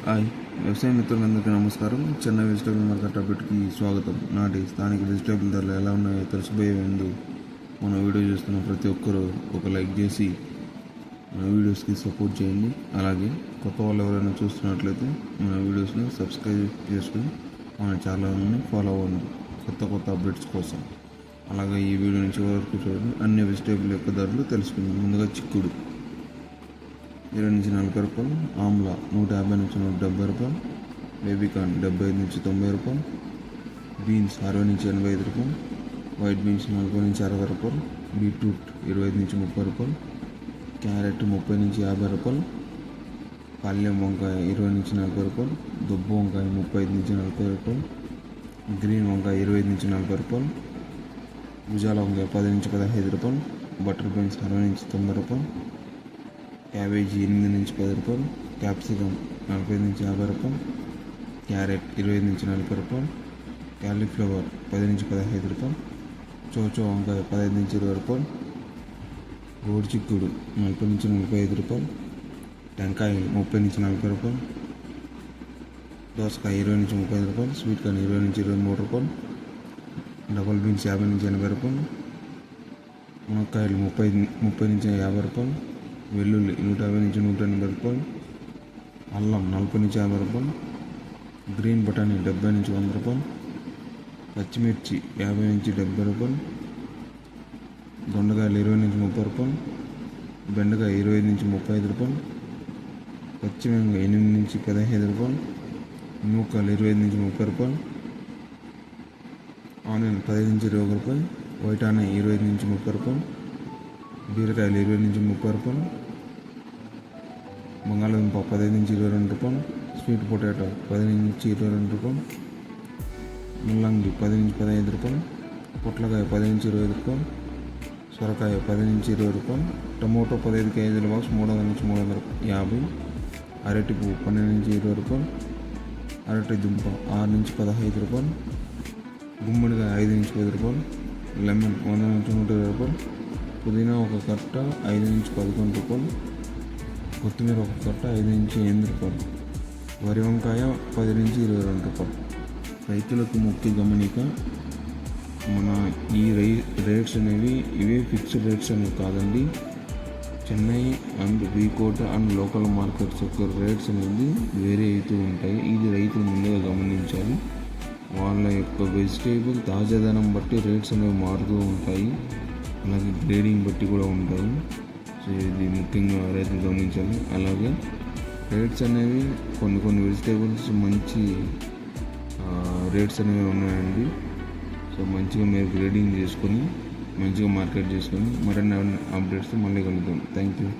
Hi, వ్యవసాయ మిత్రులందరికీ నమస్కారం. చెన్నై వెజిటేబుల్ మార్కెట్ అప్డేట్కి స్వాగతం. నాటి స్థానిక వెజిటేబుల్ ధరలు ఎలా ఉన్నాయో తెలిసిపోయే ముందు మన వీడియో చూస్తున్న ప్రతి ఒక్కరూ ఒక లైక్ చేసి మన వీడియోస్కి సపోర్ట్ చేయండి. అలాగే కొత్త వాళ్ళు ఎవరైనా చూస్తున్నట్లయితే మన వీడియోస్ని సబ్స్క్రైబ్ చేసుకుని మన ఛానల్ని ఫాలో అవ్వండి కొత్త అప్డేట్స్ కోసం. అలాగే ఈ వీడియో నుంచి వరకు చూడండి. అన్ని వెజిటేబుల్ యొక్క ధరలు తెలుసుకుందాం. ముందుగా చిక్కుడు 20 నుంచి 40 రూపాయలు, ఆమ్లా 150 నుంచి 170 రూపాయలు, బేబీకార్న్ 75 నుంచి 90 రూపాయలు, బీన్స్ 60 నుంచి 85 రూపాయలు, వైట్ బీన్స్ 40 నుంచి 60 రూపాయలు, బీట్రూట్ 25 నుంచి 30 రూపాయలు, క్యారెట్ 30 నుంచి 50 రూపాయలు, పల్లెం వంకాయ 20 నుంచి 40 రూపాయలు, దుబ్బ వంకాయ 35 నుంచి 40 రూపాయలు, గ్రీన్ వంకాయ 25 నుంచి 40 రూపాయలు, భుజాల వంకాయ 10 నుంచి 15 రూపాయలు, బటర్ బీన్స్ 60 నుంచి 90 రూపాయలు, క్యాబేజీ 8 నుంచి 10 రూపాయలు, క్యాప్సికమ్ 40 నుంచి 50 రూపాయలు, క్యారెట్ 20 నుంచి 40 రూపాయలు, క్యాలీఫ్లవర్ 10 నుంచి 15 రూపాయలు, చోచో వంకాయ 15 నుంచి 20 రూపాయలు, గోడు చిక్కుడు 40 నుంచి 35 రూపాయలు, టెంకాయలు 30 నుంచి 40 రూపాయలు, దోసకాయ 20 నుంచి 35 రూపాయలు, స్వీట్ కార్న్ 20 నుంచి 23 రూపాయలు, డబల్ బీన్స్ 50 నుంచి 80 రూపాయలు, మునక్కాయలు 30 నుంచి 50 రూపాయలు, వెల్లుల్లి 150 నుంచి 180 రూపాయలు, అల్లం 40 నుంచి 50 రూపాయలు, గ్రీన్ బఠానీ 70 నుంచి 100 రూపాయలు, పచ్చిమిర్చి 50 నుంచి 70 రూపాయలు, దొండకాయలు 20 నుంచి 30 రూపాయలు, బెండకాయ 20 నుంచి 35 రూపాయలు, పచ్చిమిరపకాయ 8 నుంచి 15 రూపాయలు, నూకలు 25 నుంచి 30 రూపాయలు, ఆనియన్ 10 నుంచి 20 రూపాయలు, వైట్ ఆనియన్ 20 నుంచి 30 రూపాయలు, బీరకాయలు 20 నుంచి 30 రూపాయలు, బంగాళదుంప 15 నుంచి 22 రూపాయలు, స్వీట్ పొటాటో 10 నుంచి 22 రూపాయలు, ముల్లంగి 10 నుంచి 15 రూపాయలు, పొట్లకాయ 10 నుంచి 25 రూపాయలు, సొరకాయ 10 నుంచి 20 రూపాయలు, టమోటో 15 కేజీల బాక్స్ 300 నుంచి 350, అరటి పువ్వు 12 నుంచి 20 రూపాయలు, అరటి దుంప 6 నుంచి 15 రూపాయలు, గుమ్మడికాయ 5 నుంచి 10 రూపాయలు, లెమన్ 100 నుంచి 120 రూపాయలు, పుదీనా ఒక కట్ట 5 నుంచి 11 రూపాయలు, కొత్తిమీర ఒక కట్ట 5 నుంచి 8 రూపాయలు, వరి వంకాయ 10 నుంచి 22 రూపాయలు. రైతులకు ముఖ్య గమనిక, మన ఈ రేట్స్ అనేవి ఇవే ఫిక్స్డ్ రేట్స్ అనేవి కాదండి. Chennai and V Kota and local markets యొక్క రేట్స్ అనేది వేరే అవుతూ ఉంటాయి. ఇది రైతులు ముందుగా గమనించాలి. వాళ్ళ యొక్క వెజిటేబుల్ తాజాదనం బట్టి రేట్స్ అనేవి మారుతూ ఉంటాయి. అలాగే గ్రేడింగ్ బట్టి కూడా ఉంటాయి. సో ఇది ముఖ్యంగా రైతులు గమనించాలి. అలాగే రేట్స్ అనేవి కొన్ని వెజిటేబుల్స్ మంచి రేట్స్ అనేవి ఉన్నాయండి. సో మంచిగా మీరు గ్రేడింగ్ చేసుకొని మంచిగా మార్కెట్ చేసుకొని మరిన్ని అప్డేట్స్ మళ్ళీ కలుద్దాం. Thank you.